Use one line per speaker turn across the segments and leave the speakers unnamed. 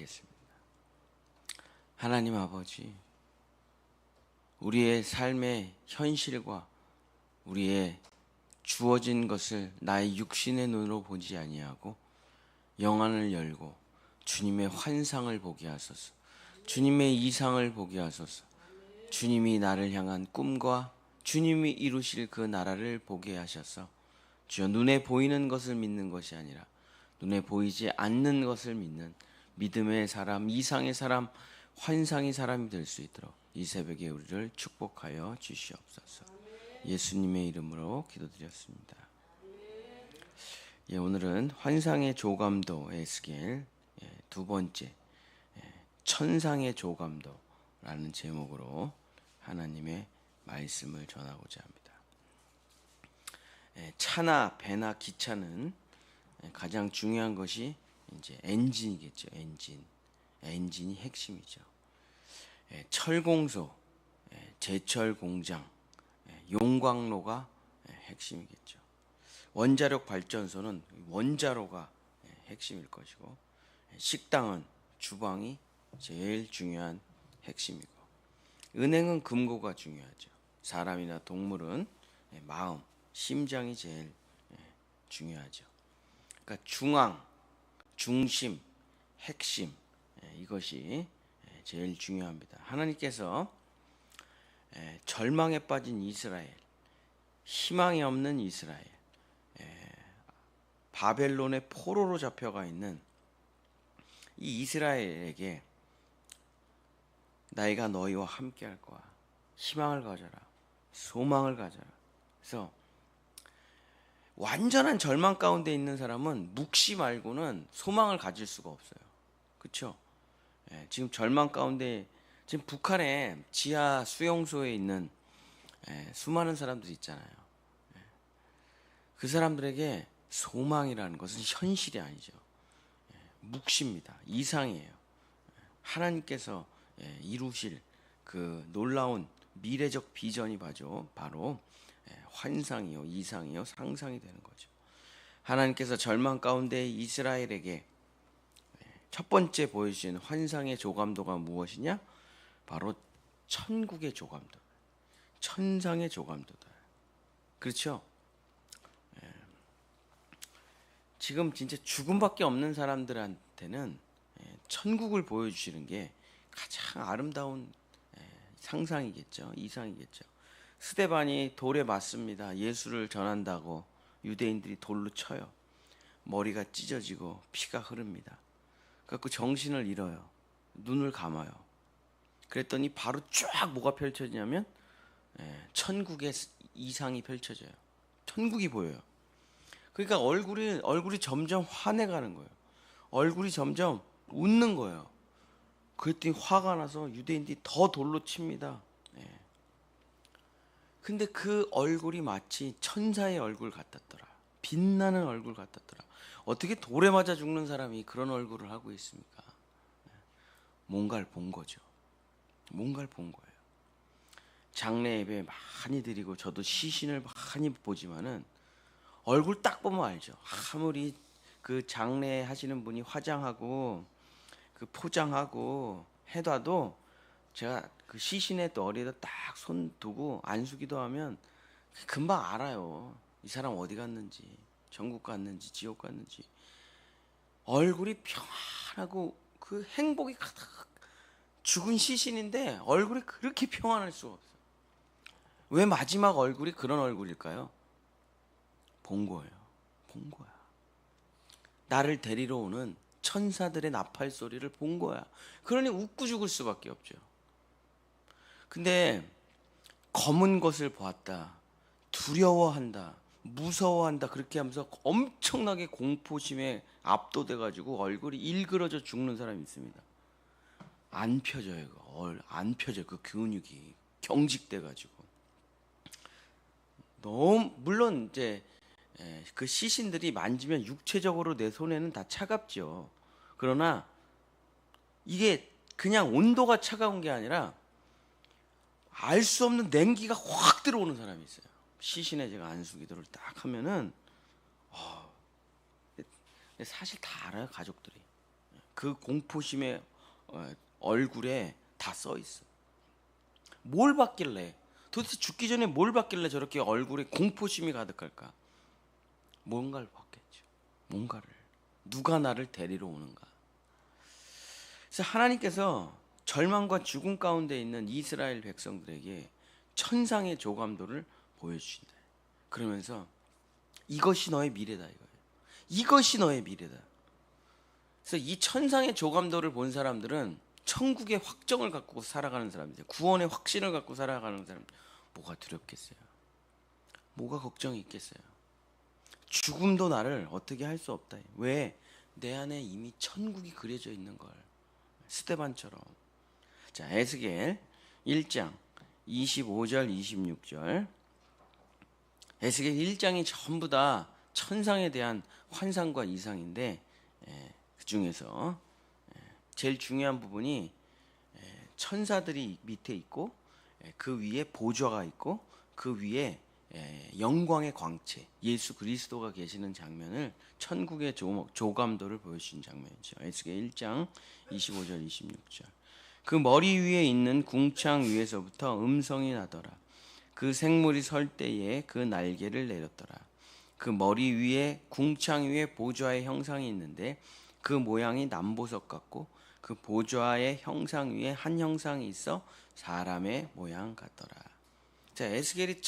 기도하겠습니다. 하나님 아버지, 우리의 삶의 현실과 우리의 주어진 것을 나의 육신의 눈으로 보지 아니하고 영안을 열고 주님의 환상을 보게 하소서. 주님의 이상을 보게 하소서. 주님이 나를 향한 꿈과 주님이 이루실 그 나라를 보게 하셔서 주여, 눈에 보이는 것을 믿는 것이 아니라 눈에 보이지 않는 것을 믿는 믿음의 사람, 이상의 사람, 환상의 사람이 될 수 있도록 이 새벽에 우리를 축복하여 주시옵소서. 예수님의 이름으로 기도드렸습니다. 오늘은 환상의 조감도 에스겔 두 번째, 천상의 조감도라는 제목으로 하나님의 말씀을 전하고자 합니다. 차나 배나 기차는 가장 중요한 것이 이제 엔진이겠죠. 엔진이 핵심이죠. 철공소, 제철 공장, 용광로가 핵심이겠죠. 원자력 발전소는 원자로가 핵심일 것이고, 식당은 주방이 제일 중요한 핵심이고, 은행은 금고가 중요하죠. 사람이나 동물은 마음, 심장이 제일 중요하죠. 그러니까 중앙, 중심, 핵심, 이것이 제일 중요합니다. 하나님께서 절망에 빠진 이스라엘, 희망이 없는 이스라엘, 바벨론의 포로로 잡혀가 있는 이 이스라엘에게 나이가 너희와 함께 할 거야, 희망을 가져라, 소망을 가져라. 그래서 완전한 절망 가운데 있는 사람은 묵시 말고는 소망을 가질 수가 없어요. 그렇죠? 지금 절망 가운데, 지금 북한의 지하 수용소에 있는 수많은 사람들이 있잖아요. 그 사람들에게 소망이라는 것은 현실이 아니죠. 묵시입니다. 이상이에요. 하나님께서 이루실 그 놀라운 미래적 비전이 바로 환상이요, 이상이요, 상상이 되는 거죠. 하나님께서 절망 가운데 이스라엘에게 첫 번째 보여주신 환상의 조감도가 무엇이냐? 바로 천국의 조감도, 천상의 조감도다. 그렇죠? 지금 진짜 죽음밖에 없는 사람들한테는 천국을 보여주시는 게 가장 아름다운 상상이겠죠, 이상이겠죠. 스데반이 돌에 맞습니다. 예수를 전한다고 유대인들이 돌로 쳐요. 머리가 찢어지고 피가 흐릅니다. 그래서 정신을 잃어요. 눈을 감아요. 그랬더니 바로 쫙 뭐가 펼쳐지냐면 천국의 이상이 펼쳐져요. 천국이 보여요. 그러니까 얼굴이 점점 환해가는 거예요. 얼굴이 점점 웃는 거예요. 그랬더니 화가 나서 유대인들이 더 돌로 칩니다. 근데 그 얼굴이 마치 천사의 얼굴 같았더라. 빛나는 얼굴 같았더라. 어떻게 돌에 맞아 죽는 사람이 그런 얼굴을 하고 있습니까? 뭔가를 본 거죠. 뭔가를 본 거예요. 장례 예배 많이 드리고 저도 시신을 많이 보지만은 얼굴 딱 보면 알죠. 아무리 그 장례 하시는 분이 화장하고 그 포장하고 해놔도 제가 그 시신의 머리에다 딱 손 두고 안수기도 하면 금방 알아요. 이 사람 어디 갔는지, 천국 갔는지, 지옥 갔는지. 얼굴이 평안하고 그 행복이 가득, 죽은 시신인데 얼굴이 그렇게 평안할 수가 없어요. 왜 마지막 얼굴이 그런 얼굴일까요? 본 거예요. 본 거야. 나를 데리러 오는 천사들의 나팔 소리를 본 거야. 그러니 웃고 죽을 수밖에 없죠. 근데 검은 것을 보았다, 두려워한다, 무서워한다, 그렇게 하면서 엄청나게 공포심에 압도돼가지고 얼굴이 일그러져 죽는 사람이 있습니다. 안 펴져요. 안 펴져요. 그 근육이 경직돼가지고. 너무 물론 이제 그 시신들이 만지면 육체적으로 내 손에는 다 차갑죠. 그러나 이게 그냥 온도가 차가운 게 아니라 알 수 없는 냉기가 확 들어오는 사람이 있어요. 시신에 제가 안수기도를 딱 하면은 사실 다 알아요, 가족들이. 그 공포심의 얼굴에 다 써 있어. 뭘 받길래, 도대체 죽기 전에 뭘 받길래 저렇게 얼굴에 공포심이 가득할까? 뭔가를 받겠죠. 뭔가를. 누가 나를 데리러 오는가? 그래서 하나님께서 절망과 죽음 가운데 있는 이스라엘 백성들에게 천상의 조감도를 보여주신다. 그러면서 이것이 너의 미래다 이거예요. 이것이 너의 미래다. 그래서 이 천상의 조감도를 본 사람들은 천국의 확정을 갖고 살아가는 사람들, 구원의 확신을 갖고 살아가는 사람들, 뭐가 두렵겠어요? 뭐가 걱정이 있겠어요? 죽음도 나를 어떻게 할 수 없다. 왜? 내 안에 이미 천국이 그려져 있는 걸. 스데반처럼. 자, 에스겔 1장 25절 26절. 에스겔 1장이 전부 다 천상에 대한 환상과 이상인데, 그 중에서 제일 중요한 부분이 천사들이 밑에 있고, 그 위에 보좌가 있고, 그 위에 영광의 광채, 예수 그리스도가 계시는 장면을, 천국의 조감도를 보여주신 장면이죠. 에스겔 1장 25절 26절. 그 머리 위에 있는 궁창 위에서부터 음성이 나더라. 그 생물이 설 때에 그 날개를 내렸더라. 그 머리 위에 궁창 위에 보좌의 형상이 있는데 그 모양이 남보석 같고 그 보좌의 형상 위에 한 형상이 있어 사람의 모양 같더라. 자, 에스겔이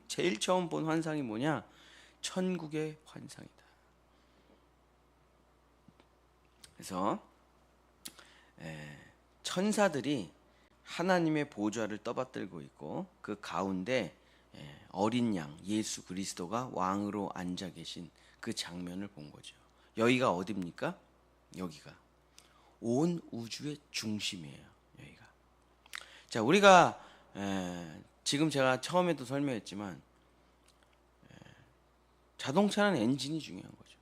제일 처음 본 환상이 뭐냐? 천국의 환상이다. 그래서 천사들이 하나님의 보좌를 떠받들고 있고 그 가운데 어린 양 예수 그리스도가 왕으로 앉아 계신 그 장면을 본 거죠. 여기가 어디입니까? 여기가 온 우주의 중심이에요. 여기가. 자, 우리가 지금 제가 처음에도 설명했지만 자동차는 엔진이 중요한 거죠.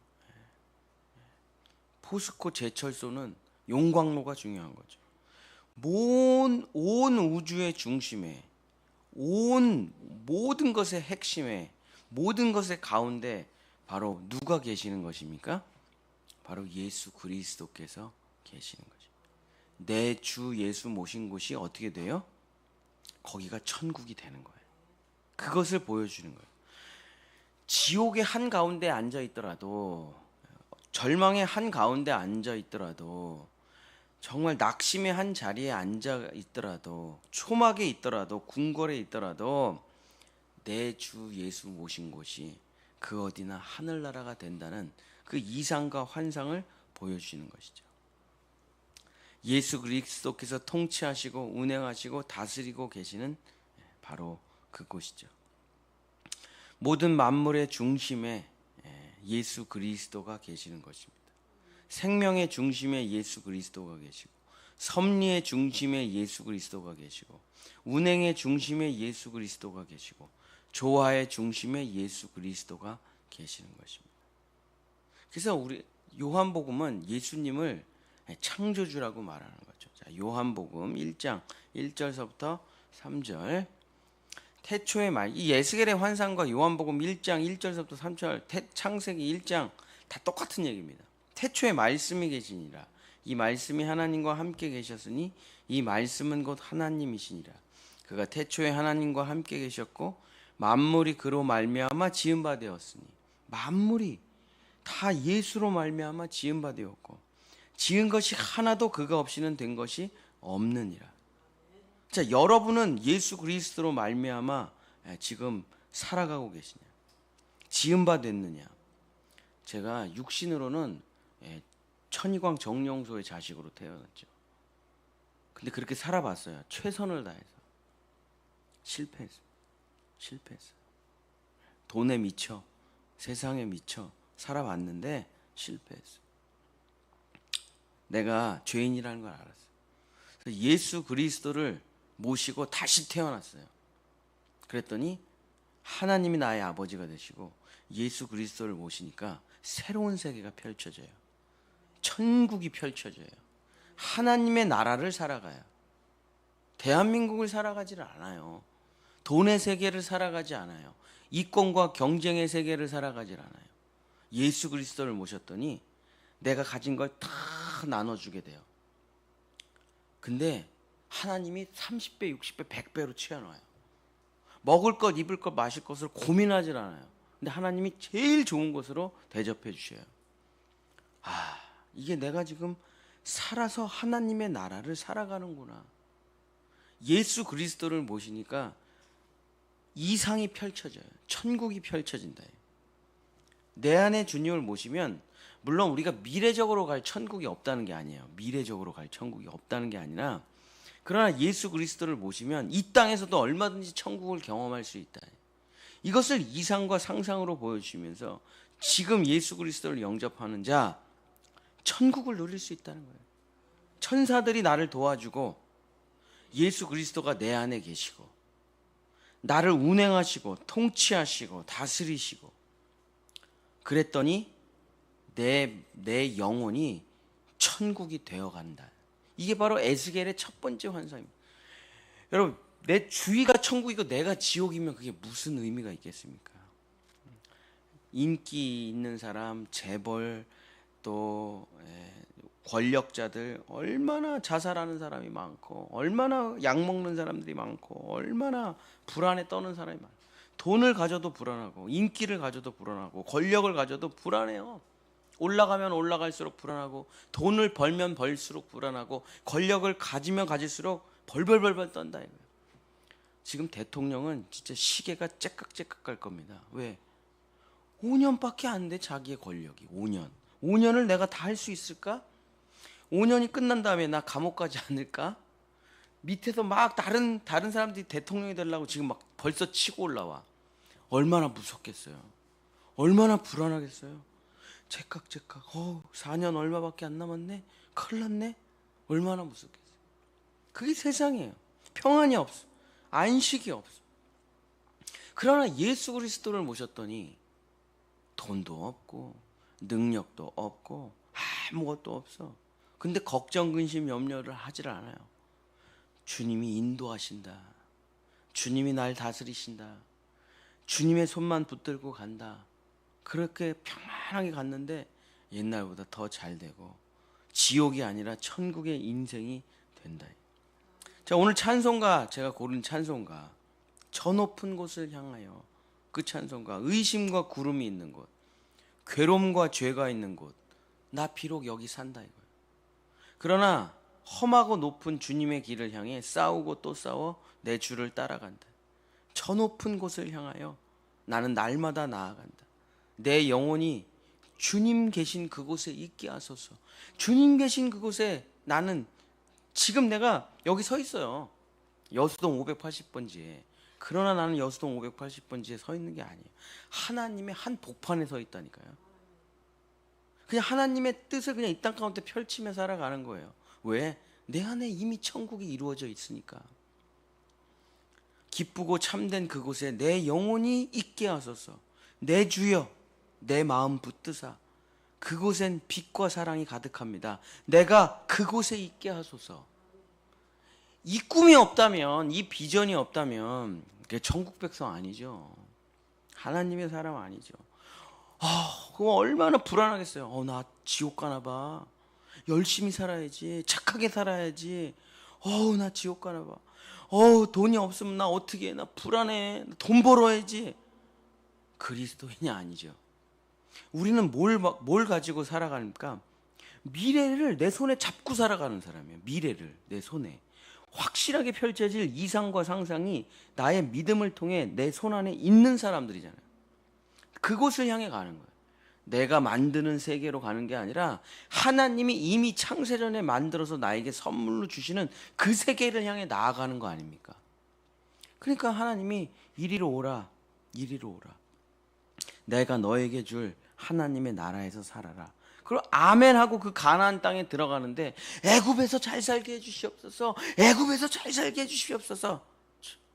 포스코 제철소는 용광로가 중요한 거죠. 온 우주의 중심에, 모든 것의 핵심에, 모든 것의 가운데 바로 누가 계시는 것입니까? 바로 예수 그리스도께서 계시는 거죠. 내 주 예수 모신 곳이 어떻게 돼요? 거기가 천국이 되는 거예요. 그것을 보여주는 거예요. 지옥의 한 가운데 앉아 있더라도, 절망의 한 가운데 앉아 있더라도, 정말 낙심의 한 자리에 앉아 있더라도, 초막에 있더라도, 궁궐에 있더라도 내 주 예수 모신 곳이 그 어디나 하늘나라가 된다는 그 이상과 환상을 보여주시는 것이죠. 예수 그리스도께서 통치하시고 운행하시고 다스리고 계시는 바로 그곳이죠. 모든 만물의 중심에 예수 그리스도가 계시는 것입니다. 생명의 중심에 예수 그리스도가 계시고, 섭리의 중심에 예수 그리스도가 계시고, 운행의 중심에 예수 그리스도가 계시고, 조화의 중심에 예수 그리스도가 계시는 것입니다. 그래서 우리 요한복음은 예수님을 창조주라고 말하는 거죠. 자, 요한복음 1장 1절서부터 3절. 태초의 말, 이 에스겔의 환상과 요한복음 1장 1절서부터 3절, 창세기 1장 다 똑같은 얘기입니다. 태초에 말씀이 계시니라. 이 말씀이 하나님과 함께 계셨으니 이 말씀은 곧 하나님이시니라. 그가 태초에 하나님과 함께 계셨고 만물이 그로 말미암아 지은 바 되었으니, 만물이 다 예수로 말미암아 지은 바 되었고 지은 것이 하나도 그가 없이는 된 것이 없느니라. 자, 여러분은 예수 그리스도로 말미암아 지금 살아가고 계시냐? 지은 바 됐느냐? 제가 육신으로는 천희광 정령소의 자식으로 태어났죠. 근데 그렇게 살아봤어요. 최선을 다해서. 실패했어요. 돈에 미쳐, 세상에 미쳐 살아봤는데 실패했어요. 내가 죄인이라는 걸 알았어요. 그래서 예수 그리스도를 모시고 다시 태어났어요. 그랬더니 하나님이 나의 아버지가 되시고 예수 그리스도를 모시니까 새로운 세계가 펼쳐져요. 천국이 펼쳐져요. 하나님의 나라를 살아가요. 대한민국을 살아가지를 않아요. 돈의 세계를 살아가지 않아요. 이권과 경쟁의 세계를 살아가질 않아요. 예수 그리스도를 모셨더니 내가 가진 걸 다 나눠주게 돼요. 근데 하나님이 30배, 60배, 100배로 채워놔요. 먹을 것, 입을 것, 마실 것을 고민하질 않아요. 근데 하나님이 제일 좋은 것으로 대접해 주셔요. 이게 내가 지금 살아서 하나님의 나라를 살아가는구나. 예수 그리스도를 모시니까 이상이 펼쳐져요. 천국이 펼쳐진다. 내 안에 주님을 모시면 물론 우리가 미래적으로 갈 천국이 없다는 게 아니에요. 미래적으로 갈 천국이 없다는 게 아니라, 그러나 예수 그리스도를 모시면 이 땅에서도 얼마든지 천국을 경험할 수 있다. 이것을 이상과 상상으로 보여주시면서 지금 예수 그리스도를 영접하는 자 천국을 누릴 수 있다는 거예요. 천사들이 나를 도와주고 예수 그리스도가 내 안에 계시고 나를 운행하시고 통치하시고 다스리시고 그랬더니 내 영혼이 천국이 되어간다. 이게 바로 에스겔의 첫 번째 환상입니다. 여러분, 내 주위가 천국이고 내가 지옥이면 그게 무슨 의미가 있겠습니까? 인기 있는 사람, 재벌, 또 권력자들, 얼마나 자살하는 사람이 많고, 얼마나 약 먹는 사람들이 많고, 얼마나 불안에 떠는 사람이 많고, 돈을 가져도 불안하고, 인기를 가져도 불안하고, 권력을 가져도 불안해요. 올라가면 올라갈수록 불안하고, 돈을 벌면 벌수록 불안하고, 권력을 가지면 가질수록 벌벌벌벌 떤다 이거예요. 지금 대통령은 진짜 시계가 째깍째깍 갈 겁니다. 왜? 5년밖에 안 돼, 자기의 권력이. 5년을 내가 다 할 수 있을까? 5년이 끝난 다음에 나 감옥 가지 않을까? 밑에서 막 다른 사람들이 대통령이 되려고 지금 막 벌써 치고 올라와. 얼마나 무섭겠어요. 얼마나 불안하겠어요. 째깍째깍. 4년 얼마밖에 안 남았네. 큰일 났네. 얼마나 무섭겠어요. 그게 세상이에요. 평안이 없어. 안식이 없어. 그러나 예수 그리스도를 모셨더니 돈도 없고 능력도 없고 아무것도 없어. 근데 걱정, 근심, 염려를 하질 않아요. 주님이 인도하신다. 주님이 날 다스리신다. 주님의 손만 붙들고 간다. 그렇게 평안하게 갔는데 옛날보다 더 잘 되고 지옥이 아니라 천국의 인생이 된다. 자, 오늘 찬송가, 제가 고른 찬송가, 저 높은 곳을 향하여, 그 찬송가, 의심과 구름이 있는 곳, 괴로움과 죄가 있는 곳, 나 비록 여기 산다 이거예요. 그러나 험하고 높은 주님의 길을 향해 싸우고 또 싸워 내 주를 따라간다. 저 높은 곳을 향하여 나는 날마다 나아간다. 내 영혼이 주님 계신 그곳에 있게 하소서. 주님 계신 그곳에 나는 지금 내가 여기 서 있어요. 여수동 580번지에. 그러나 나는 여수동 580번지에 서 있는 게 아니에요. 하나님의 한 복판에 서 있다니까요. 그냥 하나님의 뜻을 그냥 이 땅 가운데 펼치며 살아가는 거예요. 왜? 내 안에 이미 천국이 이루어져 있으니까. 기쁘고 참된 그곳에 내 영혼이 있게 하소서. 내 주여, 내 마음 붙드사. 그곳엔 빛과 사랑이 가득합니다. 내가 그곳에 있게 하소서. 이 꿈이 없다면, 이 비전이 없다면 그게 천국 백성 아니죠. 하나님의 사람 아니죠. 그럼 얼마나 불안하겠어요. 나 지옥 가나 봐. 열심히 살아야지. 착하게 살아야지. 나 지옥 가나 봐. 돈이 없으면 나 어떻게 해. 나 불안해. 돈 벌어야지. 그리스도인이 아니죠. 우리는 뭘 가지고 살아가니까 미래를 내 손에 잡고 살아가는 사람이에요. 미래를 내 손에 확실하게 펼쳐질 이상과 상상이 나의 믿음을 통해 내 손 안에 있는 사람들이잖아요. 그곳을 향해 가는 거예요. 내가 만드는 세계로 가는 게 아니라 하나님이 이미 창세전에 만들어서 나에게 선물로 주시는 그 세계를 향해 나아가는 거 아닙니까? 그러니까 하나님이 이리로 오라, 이리로 오라. 내가 너에게 줄 하나님의 나라에서 살아라. 그리고 아멘 하고 그 가나안 땅에 들어가는데 애굽에서 잘 살게 해주시옵소서. 애굽에서 잘 살게 해주시옵소서.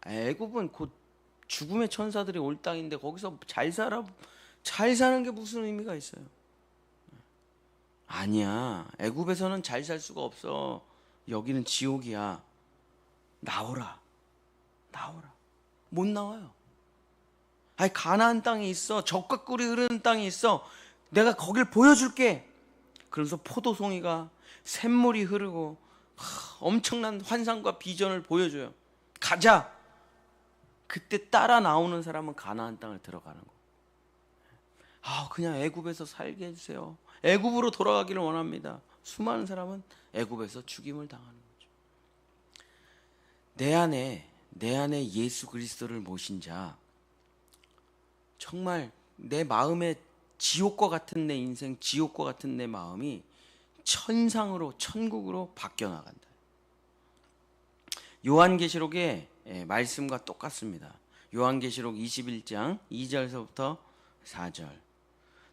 애굽은 곧 죽음의 천사들이 올 땅인데 거기서 잘 사는 게 무슨 의미가 있어요? 아니야. 애굽에서는 잘 살 수가 없어. 여기는 지옥이야. 나오라. 못 나와요. 가나안 땅에 있어. 젖과 꿀이 흐르는 땅이 있어. 내가 거길 보여줄게. 그러면서 포도송이가 샘물이 흐르고 엄청난 환상과 비전을 보여줘요. 가자. 그때 따라 나오는 사람은 가나안 땅을 들어가는 거. 그냥 애굽에서 살게 해주세요. 애굽으로 돌아가기를 원합니다. 수많은 사람은 애굽에서 죽임을 당하는 거죠. 내 안에 예수 그리스도를 모신 자, 정말 내 마음에 지옥과 같은 내 인생, 지옥과 같은 내 마음이 천상으로, 천국으로 바뀌어 나간다. 요한계시록의 말씀과 똑같습니다. 요한계시록 21장 2절서부터 4절.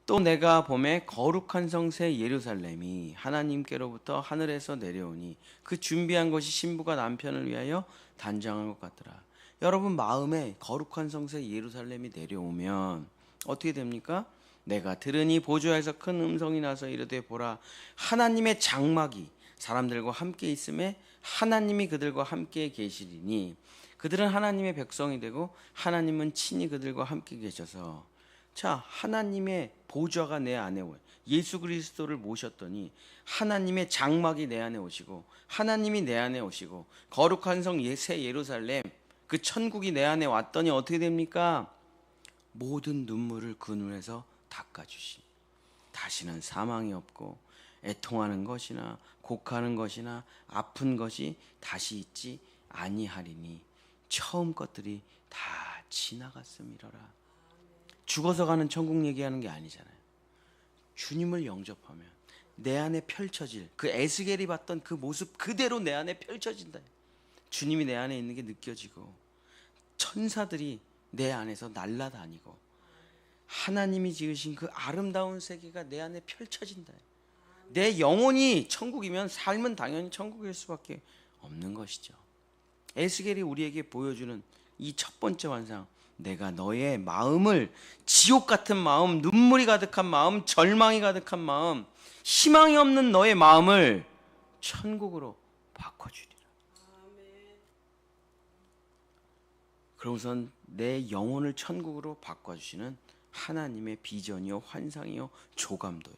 또 내가 보매 거룩한 성새 예루살렘이 하나님께로부터 하늘에서 내려오니 그 준비한 것이 신부가 남편을 위하여 단장한 것 같더라. 여러분, 마음에 거룩한 성새 예루살렘이 내려오면 어떻게 됩니까? 내가 들으니 보좌에서 큰 음성이 나서 이르되 보라, 하나님의 장막이 사람들과 함께 있음에 하나님이 그들과 함께 계시리니 그들은 하나님의 백성이 되고 하나님은 친히 그들과 함께 계셔서. 자, 하나님의 보좌가 내 안에 오요. 예수 그리스도를 모셨더니 하나님의 장막이 내 안에 오시고 하나님이 내 안에 오시고 거룩한 성 새 예루살렘, 그 천국이 내 안에 왔더니 어떻게 됩니까? 모든 눈물을 그 눈에서 닦아주시. 다시는 사망이 없고 애통하는 것이나 곡하는 것이나 아픈 것이 다시 있지 아니하리니 처음 것들이 다 지나갔음이로라. 죽어서 가는 천국 얘기하는 게 아니잖아요. 주님을 영접하면 내 안에 펼쳐질 그 에스겔이 봤던 그 모습 그대로 내 안에 펼쳐진다. 주님이 내 안에 있는 게 느껴지고 천사들이 내 안에서 날아다니고 하나님이 지으신 그 아름다운 세계가 내 안에 펼쳐진다. 내 영혼이 천국이면 삶은 당연히 천국일 수밖에 없는 것이죠. 에스겔이 우리에게 보여주는 이 첫 번째 환상, 내가 너의 마음을, 지옥 같은 마음, 눈물이 가득한 마음, 절망이 가득한 마음, 희망이 없는 너의 마음을 천국으로 바꿔주리라. 그러고선 내 영혼을 천국으로 바꿔주시는 하나님의 비전이요, 환상이요, 조감도요.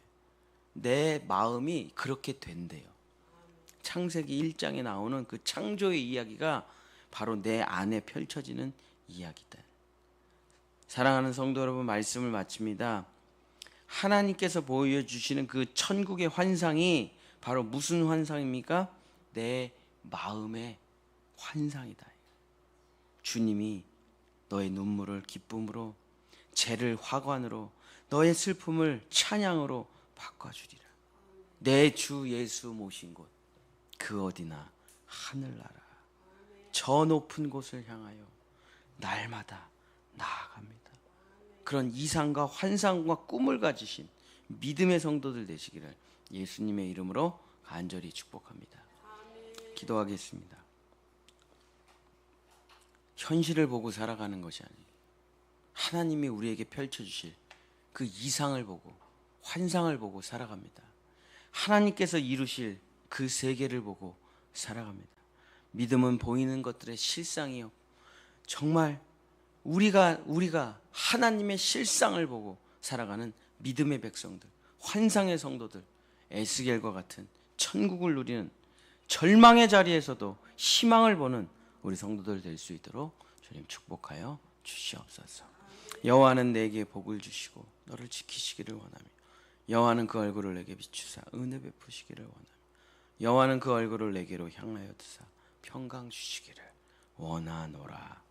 내 마음이 그렇게 된대요. 창세기 1장에 나오는 그 창조의 이야기가 바로 내 안에 펼쳐지는 이야기다. 사랑하는 성도 여러분, 말씀을 마칩니다. 하나님께서 보여주시는 그 천국의 환상이 바로 무슨 환상입니까? 내 마음의 환상이다. 주님이 너의 눈물을 기쁨으로, 죄를 화관으로, 너의 슬픔을 찬양으로 바꿔주리라. 내 주 예수 모신 곳, 그 어디나 하늘나라, 저 높은 곳을 향하여 날마다 나아갑니다. 그런 이상과 환상과 꿈을 가지신 믿음의 성도들 되시기를 예수님의 이름으로 간절히 축복합니다. 기도하겠습니다. 현실을 보고 살아가는 것이 아니에요. 하나님이 우리에게 펼쳐주실 그 이상을 보고 환상을 보고 살아갑니다. 하나님께서 이루실 그 세계를 보고 살아갑니다. 믿음은 보이는 것들의 실상이요, 정말 우리가 하나님의 실상을 보고 살아가는 믿음의 백성들, 환상의 성도들, 에스겔과 같은 천국을 누리는, 절망의 자리에서도 희망을 보는 우리 성도들 될 수 있도록 주님 축복하여 주시옵소서. 여호와는 내게 복을 주시고 너를 지키시기를 원하며 여호와는 그 얼굴을 내게 비추사 은혜 베푸시기를 원하며 여호와는 그 얼굴을 내게로 향하여 두사 평강 주시기를 원하노라.